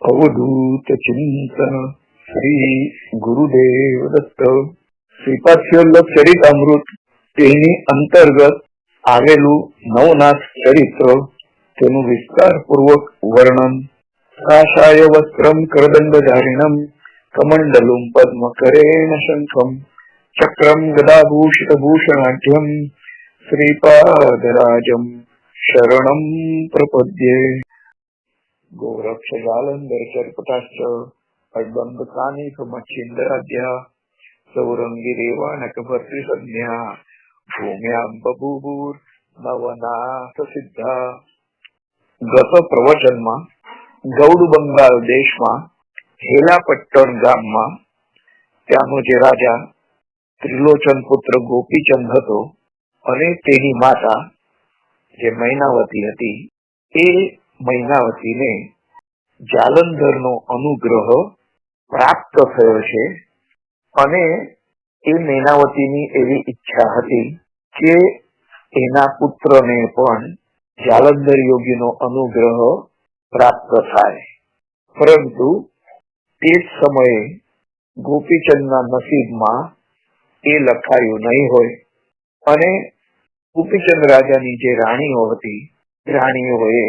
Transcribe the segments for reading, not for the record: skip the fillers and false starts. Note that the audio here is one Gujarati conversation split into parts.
अवधूत चिंतन श्री गुरुदेव दत्त શ્રીપાદશિવલ્લભ ચરિતામૃત તેની અંતર્ગત આવેલું નવનાથ ચરિત્ર, તેનું વિસ્તારપૂર્વક વર્ણન. કાષાય વસ્ત્રમ કરદંડધારિણમ કમંડલુમ પદ્મકરેણ શંખમ ચક્રમ ગદાભૂષિતભૂષણાઢ્યમ શ્રીપાદરાજમ શરણમ પ્રપદ્યે. ગોરક્ષ જાલંધર ચરપટાશ્ચ અડબંબકાનિક મચ્છિન્દરાધ્યા સૌરંગી રેવાનક ભર્તૃસંધ્યા ભૂમ્યામ બભૂભૂર નવનાથ સિદ્ધા. ગત પ્રવચનમાં ગૌડ બંગાળ દેશમાં હેલાપટ્ટણ ગામમાં ત્યાંનો જે રાજા ત્રિલોચન પુત્ર ગોપીચંદ હતો અને તેની માતા જે મૈનાવતી હતી, એ મૈનાવતીને જાલંધરનો અનુગ્રહ પ્રાપ્ત થયો છે અને એ મૈનાવતીની એવી ઈચ્છા હતી કે એના પુત્રને પણ જાલંધર યોગીનો અનુગ્રહ પ્રાપ્ત થાય. પરંતુ તે જ સમયે ગોપીચંદના નસીબમાં એ લખાયું નહીં હોય અને ગોપીચંદ રાજાની જે રાણીઓ હતી, રાણીઓએ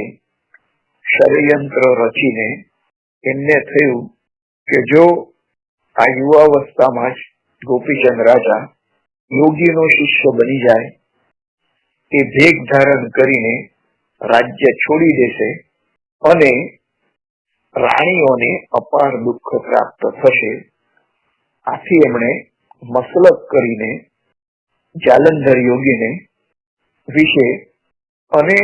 ષડયંત્ર રચીને એમને થયું કે જો આ યુવાવસ્થામાં જ ગોપીચંદ રાજા યોગીનો શિષ્ય બની જાય, એ ભેગ ધારણ કરીને રાજ્ય છોડી દેશે અને રાણીઓને અપાર દુઃખ પ્રાપ્ત થશે. આથી એમણે મસલત કરીને જાલંધર યોગીને વિશે અને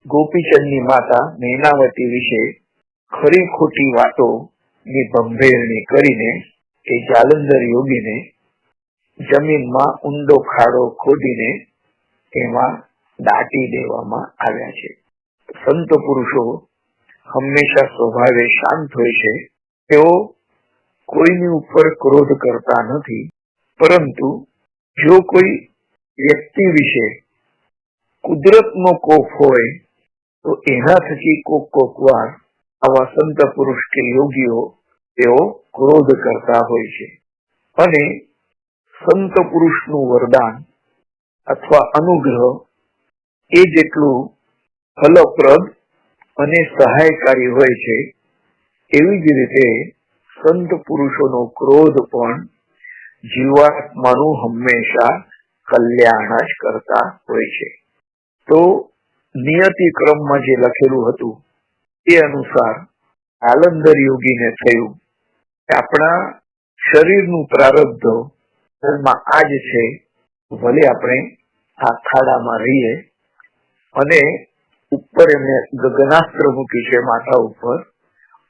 ગોપીચંદની માતા મૈનાવતી વિશે ખરી ખોટી વાતો ની ભંભેરણી કરીને એ જાલંધર યોગીને જમીનમાં ઊંડો ખાડો ખોદીને એમાં દાટી દેવામાં આવ્યા છે. સંત પુરુષો હંમેશા સ્વભાવે શાંત હોય છે. તેઓ કોઈની ઉપર ક્રોધ કરતા નથી, પરંતુ જો કોઈ વ્યક્તિ વિશે કુદરતનો કોપ હોય તો એના થકી કોક વાર આવા સંત પુરુષ કે યોગીઓ તેઓ ક્રોધ કરતા હોય છે. અને સંત પુરુષનું વરદાન અથવા અનુગ્રહ એ જેટલું ફલપ્રદ અને સહાયકારી હોય છે, એવી જ રીતે સંત પુરુષોનો ક્રોધ પણ જીવાત્માનું હંમેશા કલ્યાણ જ કરતા હોય છે. તો નિયતિ ક્રમમાં જે લખેલું હતું એ અનુસાર જાલંધર યોગીને થયું કે આપણા શરીરનું પ્રારબ્ધ આ જ છે, ભલે આપણે આ ખાડામાં રહીએ. અને ઉપર એમને ગગનાસ્ત્ર મૂકી છે માથા ઉપર,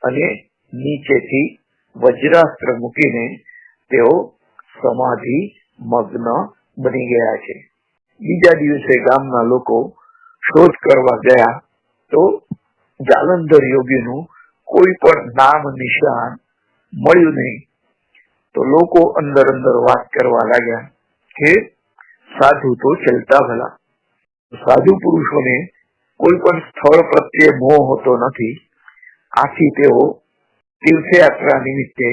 અને નીચેથી વજ્રાસ્ત્ર મૂકીને તેઓ સમાધિ મગ્ન બની ગયા છે. બીજા દિવસે ગામના લોકો શોધ કરવા ગયા તો જાલંધર યોગીનું કોઈ પણ નામ નિશાન મળ્યું નહીં. તો લોકો અંદર વાત કરવા લાગ્યા કે સાધુ તો ચલતા ભલા. સાધુ પુરુષોને કોઈ પણ સ્થળ પ્રત્યે મોહ હોતો નથી. આથી તેઓ તીર્થયાત્રા નિમિત્તે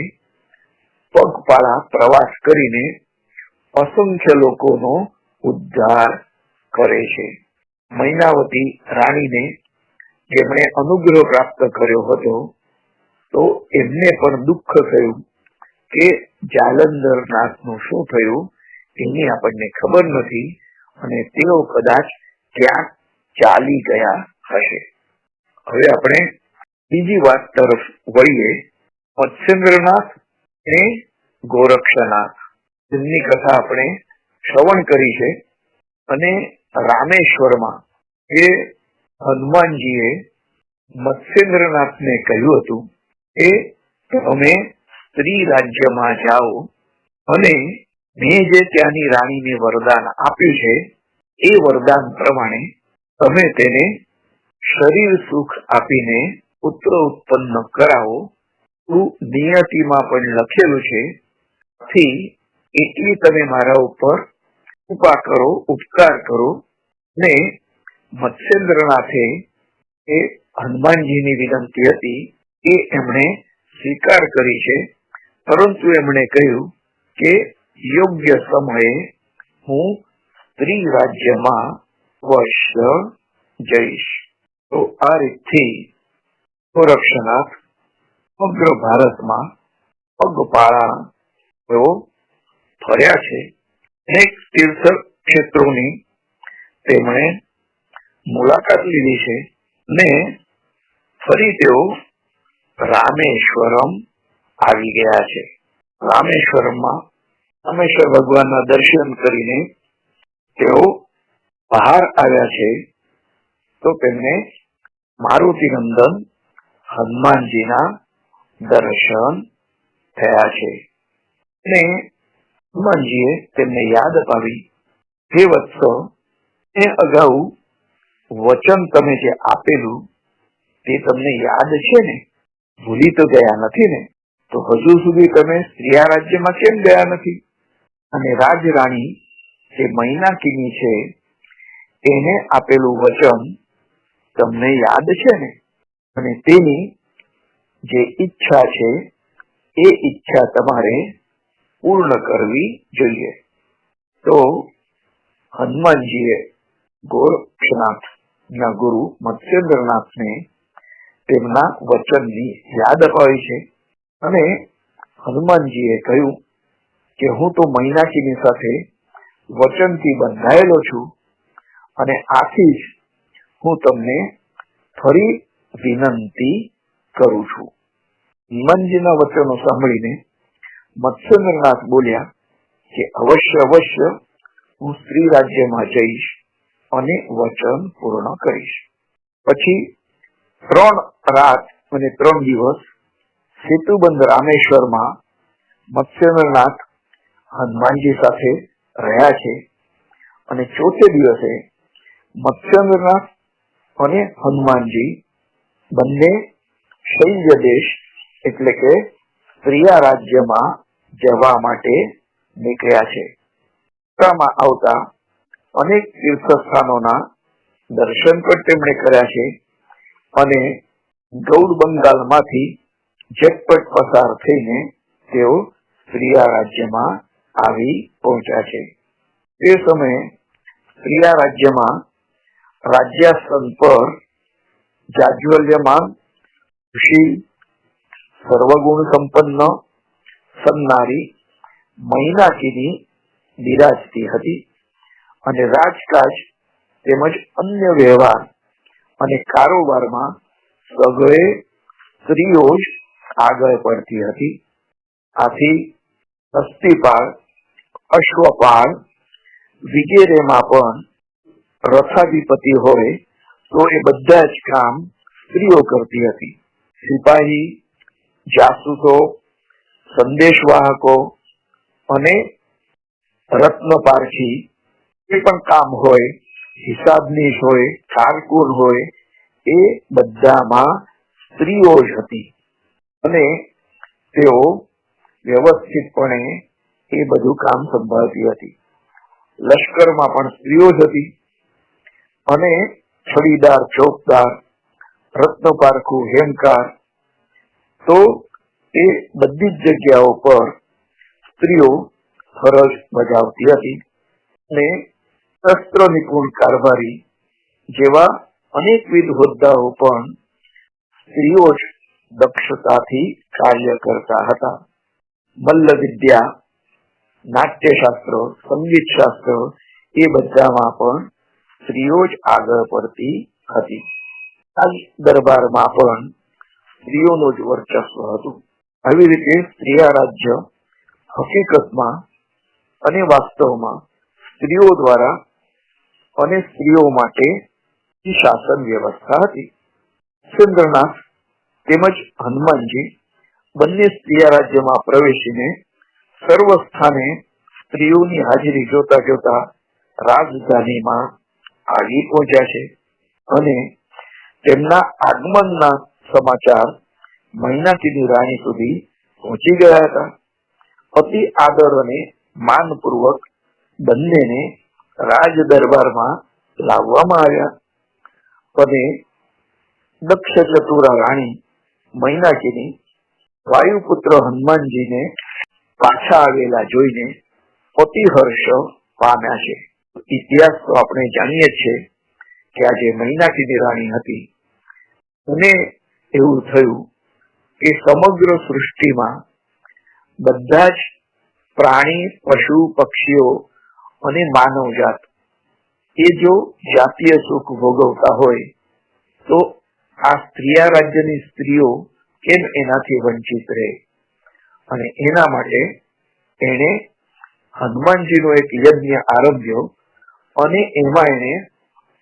પગપાળા પ્રવાસ કરીને અસંખ્ય લોકોનો ઉદ્ધાર કરે છે. મૈનાવતી રાણીને જેમણે અનુગ્રહ પ્રાપ્ત કર્યો હતો, તો એમને પણ દુઃખ થયું કે જાલંધર નાથનું શું થયું એની આપણને ખબર નથી અને તેઓ કદાચ ક્યાંક ચાલી ગયા હશે. હવે આપણે બીજી વાત તરફ વળીએ. મત્સ્યેન્દ્રનાથ અને ગોરક્ષનાથ એમની કથા આપણે શ્રવણ કરી છે. અને રામેશ્વરમાં એ હનુમાનજીએ મત્સ્યેન્દ્રનાથને કહ્યું હતું કે તમે સ્ત્રી રાજ્યમાં જાઓ અને મેં જે ત્યાંની રાણીને વરદાન આપ્યું છે એ વરદાન પ્રમાણે તમે તેને શરીર સુખ આપીને પુત્ર ઉત્પન્ન કરાવો. નિયતિમાં પણ લખેલું છે. એટલી તમે મારા ઉપર કૃપા કરો, ઉપકાર કરો. ને મત્સ્યેન્દ્રનાથે એ હનુમાનજીની વિનંતી હતી એ એમણે સ્વીકાર કરી છે, પરંતુ એમણે કહ્યું કે યોગ્ય સમયે હું સ્ત્રી રાજ્યમાં અવશ્ય જઈશ. તો આ રીતથી ગોરક્ષનાથ સમગ્ર ભારતમાં પગપાળા તેઓ ફર્યા છે. અનેક તીર્થ ક્ષેત્રોની તેમણે મુલાકાત લીધી છે ને ફરી તેઓ રામેશ્વરમ આવી ગયા છે. રામેશ્વરમમાં રામેશ્વર ભગવાનના દર્શન કરીને તેઓ બહાર આવ્યા છે. તો તેમને મારુતિનંદન હનુમાનજીના દર્શન થયા છે અને હનુમાનજીએ તેમને યાદ અપાવી, હે વત્સ, એ અગાઉ વચન તમે જે આપેલું તે તમને યાદ છે ને? ભૂલી તો ગયા નથી ને? તો હજુ સુધી તમે સ્ત્રીયા રાજ્યમાં કેમ ગયા નથી? અને રાજરાણી જે મૈનાકીની છે એને આપેલું વચન તમને યાદ છે ને? અને તેની જે ઈચ્છા છે એ ઈચ્છા તમારે પૂર્ણ કરવી જોઈએ. તો હનુમાનજીએ ગોરક્ષનાથ ના ગુરુ મત્સ્યેન્દ્રનાથને તેમના વચનની યાદ અપાવી છે અને હનુમાનજીએ કહ્યું કે હું તો મૈનાકીની સાથે વચનથી બંધાયેલો છું અને આથી જ હું તમને ફરી વિનંતી કરું છું. હનુમાનજીના વચનો સાંભળીને મત્સ્યેન્દ્રનાથ બોલ્યા કે અવશ્ય હું સ્ત્રી રાજ્યમાં જઈશ અને વચન પૂર્ણ કરીશ. પછી 3 રાત અને 3 દિવસ સેતુબંધ રામેશ્વરમાં મત્સ્યેન્દ્રનાથ હનુમાનજી સાથે રહ્યા છે અને ચોથે દિવસે મત્સ્યેન્દ્રનાથ અને હનુમાનજી બંને શૈલ્ય દેશ એટલે કે સ્ત્રીયા રાજ્યમાં જવા માટે નીકળ્યા છે. માં આવતા અનેક તીર્થ સ્થાનોના દર્શન પણ તેમણે કર્યા છે અને ગૌડ બંગાળમાંથી ઝટપટ પસાર થઈને તેઓ સ્ત્રીયા રાજ્યમાં આવી પહોંચ્યા છે. તે સમયે સ્ત્રીયા રાજ્યમાં રાજ્યાસન પર જાજ્વલ્યમાન સુશીલ સર્વગુણ સંપન્ન સન્નારી મૈનાકીની બિરાજતી હતી અને રાજકાજ તેમજ અન્ય વ્યવહાર અને કારોબારમાં સગળે સ્ત્રીઓ જ આગળ પડતી હતી. આથી હસ્તીપાળ, અશ્વપાળ વગેરેમાં પણ રથાધિપતિ હોય તો એ બધા જ કામ સ્ત્રીઓ કરતી હતી. સિપાહી, જાસૂસો, સંદેશવાહકો અને રત્નપારખી એ પણ કામ હોય, હિસાબનીશ હોય, કારકુન હોય, એ બધામાં સ્ત્રીઓ જ હતી અને તેઓ વ્યવસ્થિતપણે એ બધું કામ સંભાળતી હતી. લશ્કરમાં પણ સ્ત્રીઓ જ હતી અને છડીદાર, ચોકદાર, રત્નપારખું, હેમકાર, તો એ બધી જ જગ્યાઓ પર સ્ત્રીઓ ફરજ બજાવતી હતી અને શસ્ત્ર નિપુણ કારભારી જેવા અનેકવિધ હોદ્દાઓ પણ સ્ત્રીઓ જ દક્ષતાથી કાર્ય કરતા હતા. મલ્લ વિદ્યા, નાટ્યશાસ્ત્ર, સંગીત શાસ્ત્ર એ બધામાં પણ સ્ત્રીઓ જ આગળ પડતી હતી. આ દરબારમાં પણ સ્ત્રીઓનું જ વર્ચસ્વ હતું. આવી રીતે સ્ત્રીયા રાજ્ય હકીકતમાં અને વાસ્તવમાં સ્ત્રીઓ દ્વારા અને સ્ત્રીઓ માટે શાસન વ્યવસ્થા હતી. મત્સ્યેન્દ્રનાથ તેમજ હનુમાનજી બંને સ્ત્રીયા રાજ્યમાં પ્રવેશીને સર્વ સ્થાને સ્ત્રીઓની હાજરી જોતા જોતા રાજધાનીમાં આવી પહોંચ્યા છે અને તેમના આગમનના સમાચાર મૈનાકીની રાણી સુધી પહોંચી ગયા હતા. અતિ આદર અને માનપૂર્વક બંનેને રાજ દરબારમાં લાવવામાં આવ્યા અને દક્ષ ચતુરા રાણી મૈનાકીની વાયુપુત્ર હનુમાનજીને પાછા આવેલા જોઈને અતિ હર્ષ પામ્યા છે. ઇતિહાસ તો આપણે જાણીએ છીએ કે આ જે મૈનાકીની રાણી હતી એને એવું થયું કે સમગ્ર સૃષ્ટિમાં બધા જ પ્રાણી, પશુ, પક્ષીઓ અને માનવજાત એ જો જાતીય સુખ ભોગવતા હોય તો આ સ્ત્રીયા રાજ્યની સ્ત્રીઓ કેમ એનાથી વંચિત રહે? અને એના માટે એને હનુમાનજીનો એક યજ્ઞ આરંભ્યો અને એમાં એને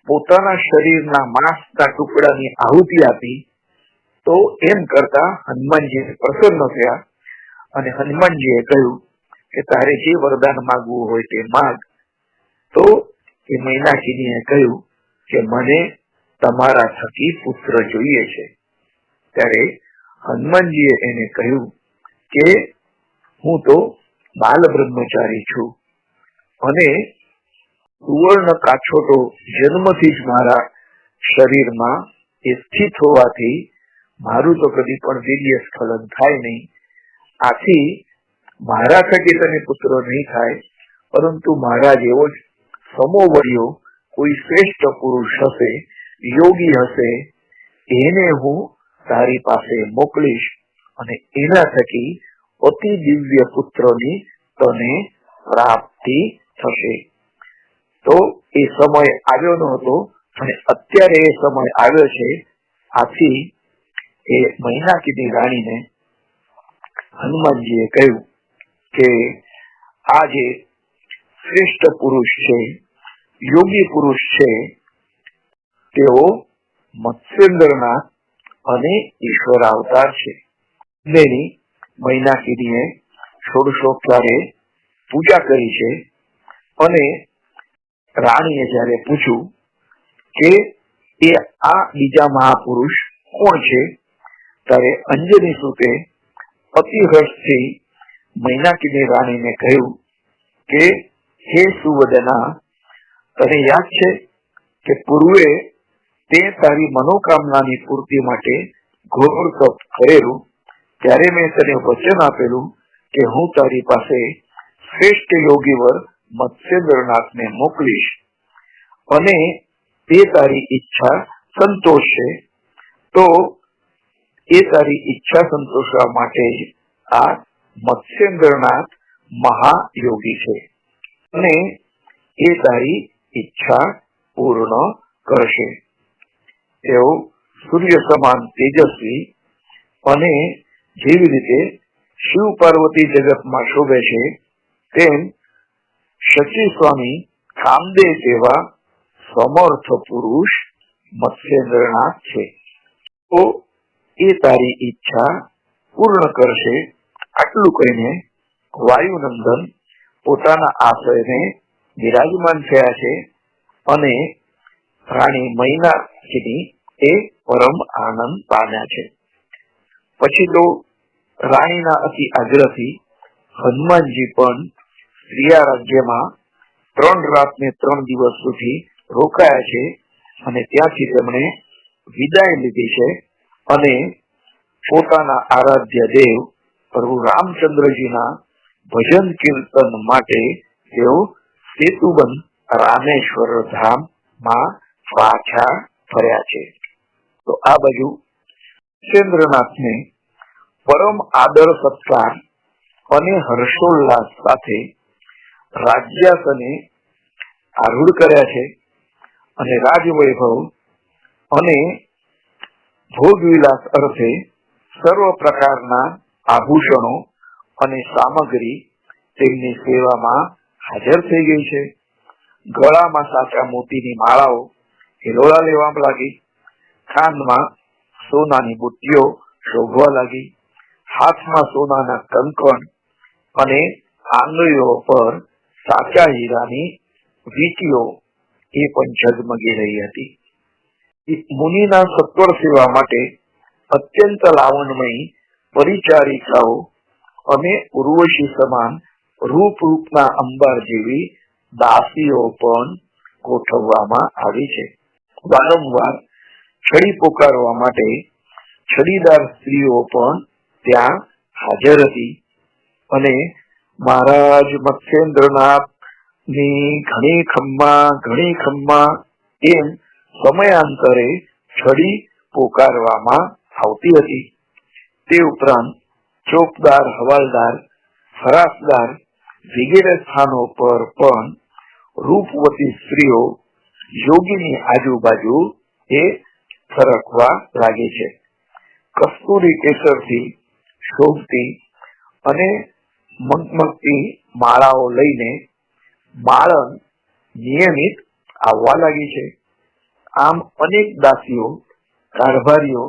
પોતાના શરીરના માંસના ટુકડાની આહુતિ આપી. તો એમ કરતા હનુમાનજી પ્રસન્ન થયા અને હનુમાનજીએ કહ્યું કે તારે જે વરદાન માંગવું હોય તે માંગ. તો એ મૈનાકીનીએ કહ્યું કે મને તમારા થકી પુત્ર જોઈએ છે. ત્યારે હનુમાનજીએ એને કહ્યું કે હું તો બાલ બ્રહ્મચારી છું અને સુવર્ણ કાછોટો જન્મથી જ મારા શરીરમાં એ સ્થિત હોવાથી મારું તો કદી પણ વીર્ય સ્ખલન થાય નહીં. આથી મારા થકી તને પુત્ર નહીં થાય, પરંતુ મારા જેવો જ સમોવર્યો કોઈ શ્રેષ્ઠ પુરુષ હશે, યોગી હશે, એને હું તારી પાસે મોકલીશ અને એના થકી અતિ દિવ્ય પુત્રની તને પ્રાપ્તિ થશે. તો એ સમય આવ્યો ન હતો અને અત્યારે એ સમય આવ્યો છે. આથી એ મૈનાકીની રાણીને હનુમાનજીએ કહ્યું કે આ જે શ્રેષ્ઠ પુરુષ છે, યોગી પુરુષ છે, તેઓ મત્સ્યેન્દ્રના અને ઈશ્વર અવતાર છે. તેની મૈનાકીનીએ ષોડશોપચારે પૂજા કરી છે અને રાણીએ જયારે પૂછ્યું કે એ આ બીજા મહાપુરુષ કોણ છે, ત્યારે અંજની સુતે અતિ હર્ષથી મૈનાકીની રાણીને કહ્યું કે હે સુવદના, તને યાદ છે કે પૂર્વે તે તારી મનોકામનાની પૂર્તિ માટે ઘોર તપ કરેલું, ત્યારે મેં તને વચન આપેલું કે હું તારી પાસે શ્રેષ્ઠ યોગીવર મત્સ્યેન્દ્રનાથને મોકલીશ અને તે તારી ઈચ્છા સંતોષશે. તો એ તારી ઈચ્છા સંતોષવા માટે જ આ મત્સ્યેન્દ્રનાથ મહાયોગી છે અને એ તારી ઈચ્છા પૂર્ણ કરશે. તેઓ સૂર્ય સમાન તેજસ્વી અને જેવી રીતે શિવ પાર્વતી જગતમાં શોભે છે તેમ શચી સ્વામી કામદેવ જેવા સમર્થ પુરુષ મત્સ્યેન્દ્રનાથ છે. તો એ તારી ઈચ્છા પૂર્ણ કરશે. આટલું કહીને વાયુનંદન પોતાના આશ્રયને બિરાજમાન થયા છે અને રાણી મૈનાકીની એ પરમ આનંદ પામ્યા છે. પછી તો રાણીના અતિ આગ્રહથી હનુમાનજી પણ સ્ત્રીયા રાજ્યમાં 3 રાત ને 3 દિવસ સુધી રોકાયા છે અને ત્યાંથી તેમણે વિદાય લીધી છે અને પોતાના આરાધ્ય દેવ પ્રભુ રામચંદ્રજીના ભજન કીર્તન માટે તેઓ સેતુબંધ રામેશ્વર ધામમાં પાછા ફર્યા છે. તો આ બાજુ મત્સ્યેન્દ્રનાથને પરમ આદર સત્કાર અને હર્ષોલ્લાસ સાથે રાજ્યાસને આરૂઢ કર્યા છે અને રાજવૈભવ અને ભોગવિલાસ અર્થે સર્વ પ્રકારના આભૂષણો અને સામગ્રી તેમની સેવામાં હાજર થઈ ગઈ છે. ગળામાં સાચા મોતીની માળાઓ હિલોળા લેવા લાગી, કાનમાં સોનાની બુટ્ટીઓ શોભવા લાગી, હાથમાં સોનાના કંકણ અને આંગળીઓ પર સાચા હીરાની વીંટીઓ એ પણ ઝગમગી રહી હતી. મુનિના સત્વર સેવા માટે અત્યંત લાવણમય પરિચારિકાઓ અને ઉર્વશી સમાન રૂપના અંબાર જેવી દાસીઓ પણ ગોઠવવામાં આવી છે. વારંવાર છડી પોકારવા માટે છડીદાર સ્ત્રીઓ પણ ત્યાં હાજર હતી અને મહારાજ મત્સ્યેન્દ્રનાથ ની ઘણી ખમ્મા એમ સમયાંતરે છડી પોકારવામાં આવતી હતી. તે ઉપરાંત ચોકદાર, હવાલદાર, ફરાસદાર વગેરે સ્થાનો પર પણ રૂપવતી સ્ત્રીઓ યોગીની આજુબાજુ એ ફરકવા લાગે છે. કસ્તુરી કેસરથી શોભતી અને મગમગતી માળાઓ લઈને માળન નિયમિત આવવા લાગી છે. આમ અનેક દાસીઓ, કારભારીઓ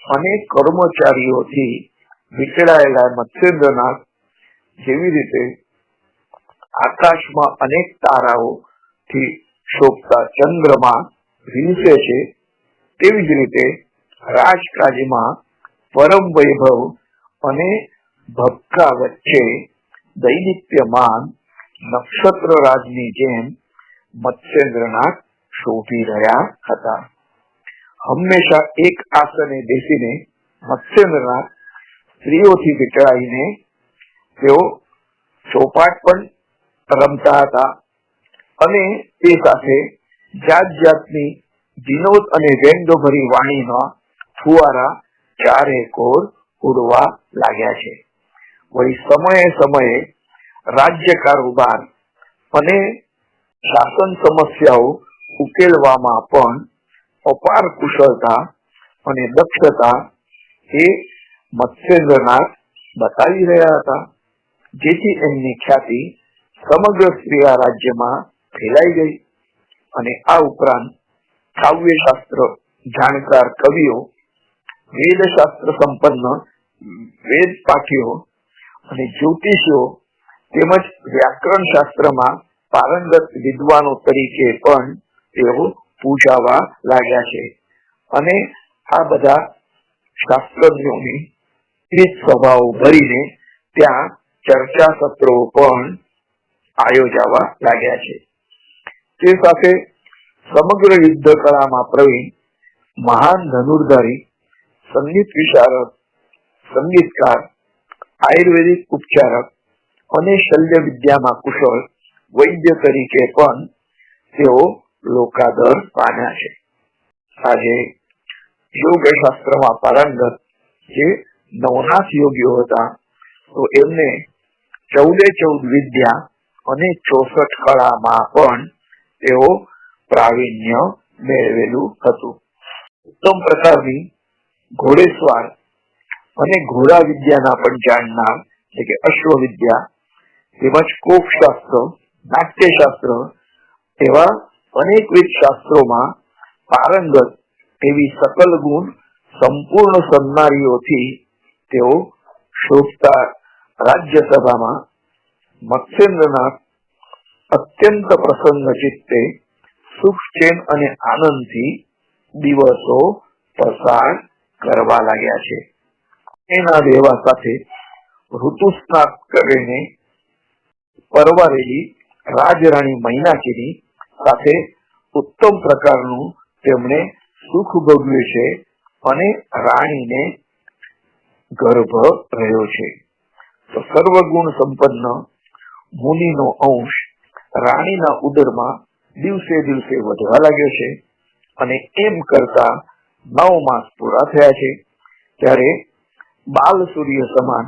અને કર્મચારીઓથી વિખેરાયેલા મત્સ્યેન્દ્રનાથ જેવી રીતે આકાશમાં અનેક તારાઓથી શોભતા ચંદ્રમાં વિલસે છે, તેવી જ રીતે રાજકાજમાં પરમ વૈભવ અને ભક્કા વચ્ચે દૈદીપ્યમાન નક્ષત્ર રાજની જેમ મત્સ્યેન્દ્રનાથ શોભી રહ્યા હતા. હંમેશા એક આસને બેસીને મત્સ્યેન્દ્રનાથ સ્ત્રીઓથી વિટળાઈને તેઓ ચોપાટ પણ રમતા હતા અને તે સાથે જાત જાતની વિનોદ અને વ્યંગભરી વાણીના ફુવારા ચારે કોર ઉડવા લાગ્યા છે. વળી સમયે સમયે રાજ્ય કારોબાર અને શાસન સમસ્યાઓ ઉકેલવામાં પણ અપાર કુશળતા અને દક્ષતા એ મત્સ્યેન્દ્રનાથ બતાવી રહ્યા હતા, જેથી એમની ખ્યાતિ સમગ્ર સ્ત્રીયા રાજ્યમાં ફેલાઈ ગઈ. અને આ ઉપરાંત કાવ્યશાસ્ત્ર જાણકાર કવિઓ, વેદશાસ્ત્ર સંપન્ન વેદ પાઠીઓ અને જ્યોતિષીઓ તેમજ વ્યાકરણ શાસ્ત્રમાં પારંગત વિદ્વાનો તરીકે પણ તેઓ પૂજાવા લાગ્યા છે. અને આ બધા શાસ્ત્રજ્ઞોની સભાઓ ભરીને ત્યાં ચર્ચા સત્રો પણ આયોજવા લાગ્યા છે. તે સાથે સમગ્ર યુદ્ધ કળામાં પ્રવીણ મહાન ધનુર્ધારી, સંગીત વિશારદ, સંગીતકાર, આયુર્વેદિક ઉપચારક અને શલ્ય વિદ્યામાં કુશળ વૈદ્ય તરીકે પણ તેઓ લોકાદર પામ્યા છે. આજે યોગ શાસ્ત્રમાં પારંગત જે નવનાથ યોગીઓ હતા, તો એમને 14 વિદ્યા અને 64 કળામાં પણ તેઓ પ્રાવીણ્ય મેળવેલું હતું. ઉત્તમ પ્રકારની ઘોડેસવાર અને ઘોડા વિદ્યાના પણ જાણનાર એટલે કે અશ્વ વિદ્યા તેમજ કોકશાસ્ત્ર, નાટ્યશાસ્ત્ર એવા અનેકવિધ શાસ્ત્રોમાં પારંગત એવી સકલ ગુણ સંપૂર્ણ સન્નારીઓથી તેઓ શોભતા રાજ્યસભામાં મત્સ્યેન્દ્રનાથ અત્યંત પ્રસન્ન ચિત્તે સુખ, ચેન અને આનંદથી દિવસો પસાર કરવા લાગ્યા છે. એના દેવા સાથે ઋતુસ્નાત કરીને પરવારેલી રાજરાણી મૈનાકીની સાથે ઉત્તમ પ્રકારનું તેમણે સુખ ભોગવ્યું છે અને રાણીને ગર્ભ રહ્યો છે. તો સર્વગુણ સંપન્ન મુનિનો અંશ રાણીના ઉદરમાં દિવસે દિવસે વધવા લાગ્યો છે અને એમ કરતા 9 માસ પૂરા થયા છે ત્યારે બાલ સૂર્ય સમાન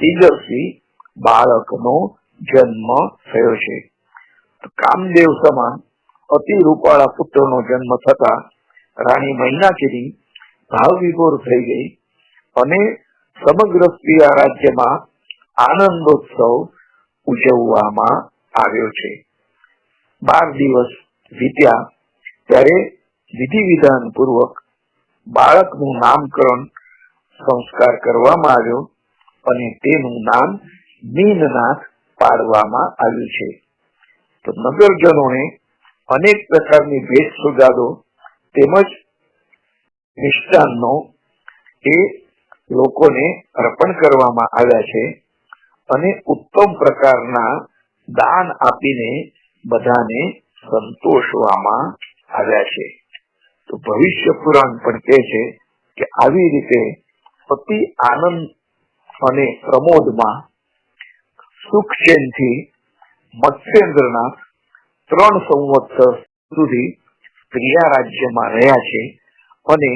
તેજસ્વી બાળકનો જન્મ થયો છે. કામદેવ સમાન અતિ રૂપાળા પુત્રનો જન્મ થતા રાણી મૈનાકીની ભાવ વિભોર થઈ ગઈ અને સમગ્ર સ્ત્રીયા રાજ્યમાં આનંદોત્સવ ઉજવવામાં આવ્યો છે. 12 દિવસ વીત્યા ત્યારે વિધિ વિધાન પૂર્વક બાળકનું નામકરણ સંસ્કાર કરવામાં આવ્યો અને તેનું નામ મીનનાથ પાડવામાં આવ્યું છે. તો નગરજનોને અનેક પ્રકારની ભેટ સોગાદો તેમજ મિષ્ટાનનો એ લોકોને અર્પણ કરવામાં આવ્યા છે અને ઉત્તમ પ્રકારના દાન આપીને બધાને સંતોષવામાં આવ્યા છે. તો ભવિષ્ય પુરાણ પણ કહે છે કે આવી રીતે અતિ આનંદ અને પ્રમોદમાં સુખ ચેનથી મત્સ્યેન્દ્રનાથ 3 સંવત્સર સુધી પ્રિયા રાજ્યમાં રહ્યા છે અને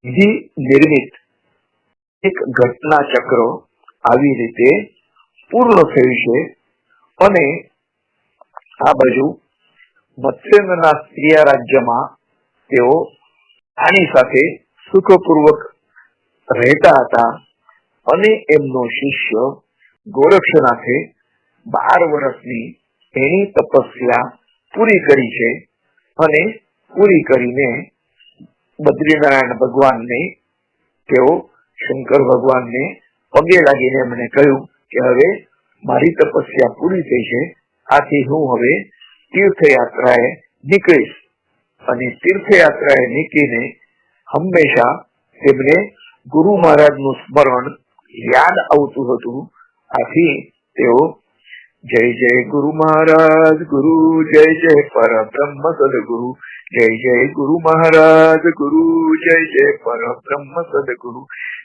વિધિ નિર્મિત એક ઘટના ચક્ર આવી રીતે પૂર્ણ થયું છે. અને આ બાજુ મત્સ્યેન્દ્રનાથ પ્રિયા રાજ્યમાં તેઓ આની સાથે સુખપૂર્વક રહેતા હતા અને એમનો શિષ્ય ગોરક્ષનાથે 12 વર્ષની એની તપસ્યા પૂરી કરી છે અને પૂરી કરીને બદ્રીનારાયણ ભગવાનને તેઓ શંકર ભગવાનને પગે લાગીને એમણે કહ્યું કે હવે મારી તપસ્યા પૂરી થઈ છે, આથી હું હવે તીર્થયાત્રાએ નીકળીશ. અને તીર્થયાત્રાએ નીકળીને હંમેશા તેમને ગુરુ મહારાજનું સ્મરણ યાદ આવતું હતું. આથી તેઓ જય જય ગુરુ મહારાજ ગુરુ, જય જય પરબ્રહ્મ સદગુરુ, જય જય ગુરુ મહારાજ ગુરુ, જય જય પરબ્રહ્મ સદગુરુ,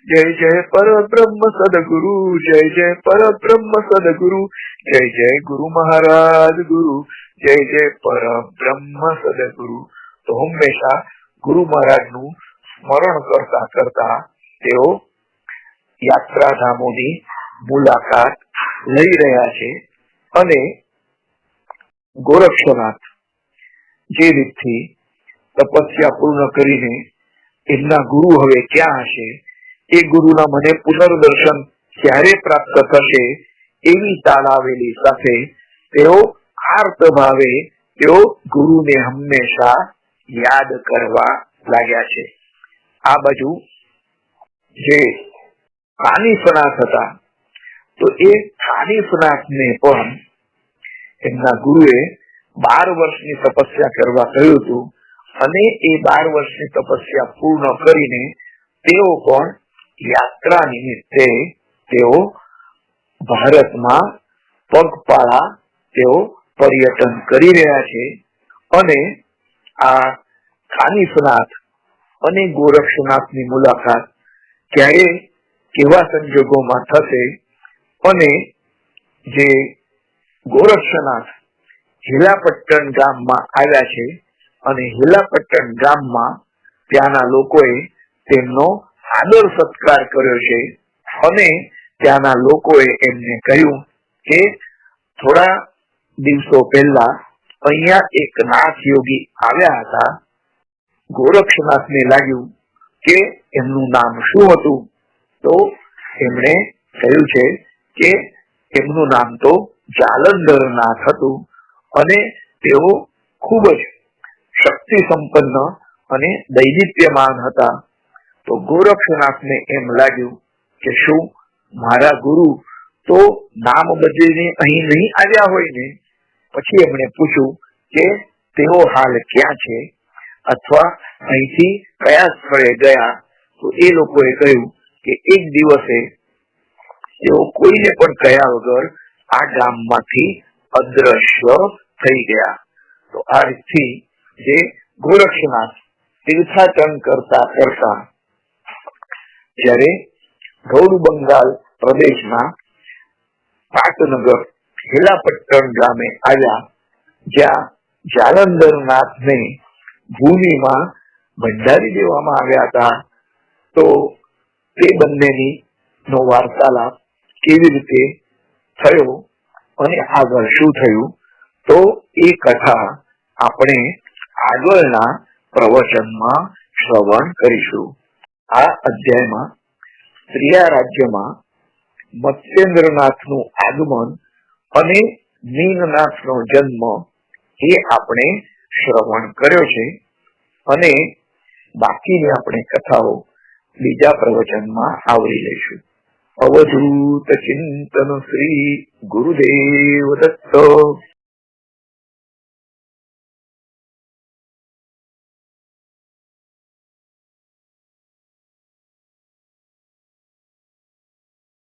જય જય પરબ્રહ્મ સદગુરુ, જય જય પરબ્રહ્મ સદગુરુ, જય જય ગુરુ મહારાજ ગુરુ, જય જય પરબ્રહ્મ સદગુરુ. તો હંમેશા ગુરુ મહારાજનું સ્મરણ કરતા કરતા તેઓ યાત્રાધામોની મુલાકાત લઈ રહ્યા છે. અને ગોરક્ષનાથ જે રીતથી તપસ્યા પૂર્ણ કરીને એમના ગુરુ હવે ક્યાં હશે, એ ગુરુના મને પુનર્દર્શન ક્યારે પ્રાપ્ત થશે એવી તાલાવેલી સાથે તેઓ આર્ત ભાવે તેઓ ગુરુને હંમેશા યાદ કરવા લાગ્યા છે. આ બાજુ જે કાનિફનાથ હતા, તો એ કાનિફનાથને પણ એમના ગુરુએ 12 વર્ષની તપસ્યા કરવા કહ્યું હતું અને એ 12 વર્ષની તપસ્યા પૂર્ણ કરીને તેઓ પણ યાત્રા નિમિત્તે તેઓ ભારતમાં પગપાળા તેઓ પર્યટન કરી રહ્યા છે. અને આ કાનિફનાથ અને ગોરક્ષનાથની મુલાકાત ક્યારે કેવા સંજોગોમાં થશે અને જે ગોરક્ષનાથ હિલાપટ્ટણ ગામમાં આવ્યા છે અને હિલાપટ્ટણ ગામમાં ત્યાંના લોકોએ તેમનો આદર સત્કાર કર્યો છે અને ત્યાંના લોકોએ એમને કહ્યું કે થોડા દિવસો પહેલા અહીંયા એક નાથ યોગી આવ્યા હતા. ગોરક્ષનાથને લાગ્યું કે એમનું નામ શું હતું, તો એમણે કહ્યું છે કે એમનું નામ તો જાલંધરનાથ હતું અને તેઓ ખૂબ જ શક્તિ સંપન્ન અને દૈદિપ્યમાન હતા. તો ગોરક્ષનાથને એમ લાગ્યું કે શું મારા ગુરુ તો નામ બદલીને અહીં નહીં આવ્યા હોય ને. પછી એમણે પૂછ્યું કે તેઓ હાલ ક્યાં છે અથવા અહીંથી કયા સ્થળે ગયા. તો એ લોકોએ કહ્યું કે એક દિવસે તેઓ કોઈને પણ કહ્યા વગર આ ગામમાંથી અદ્રશ્ય થઈ ગયા. તો આ રીતથી જે ગોરક્ષનાથ તીર્થાટન કરતા કરતા જ્યારે ગૌડ બંગાળ પ્રદેશના પાટનગર હિલાપટ્ટણ ગામે આવ્યા, જ્યાં જાલંધરનાથને ભૂમિમાં ભંડારી દેવામાં આવ્યા હતા. તો તે બંનેની નો વાર્તાલાપ કેવી રીતે થયો અને આગળ શું થયું, તો એ કથા આપણે આગળના પ્રવચનમાં શ્રવણ કરીશું. આ અધ્યાયમાં પ્રિયા રાજ્યમાં મત્સ્યેન્દ્રનાથનું આગમન અને નીલનાથનો જન્મ એ આપણે શ્રવણ કર્યો છે અને બાકીની આપણે કથાઓ બીજા પ્રવચનમાં આવરી લઈશું. અવધૂત ચિંતન શ્રી ગુરુદેવ દત્ત.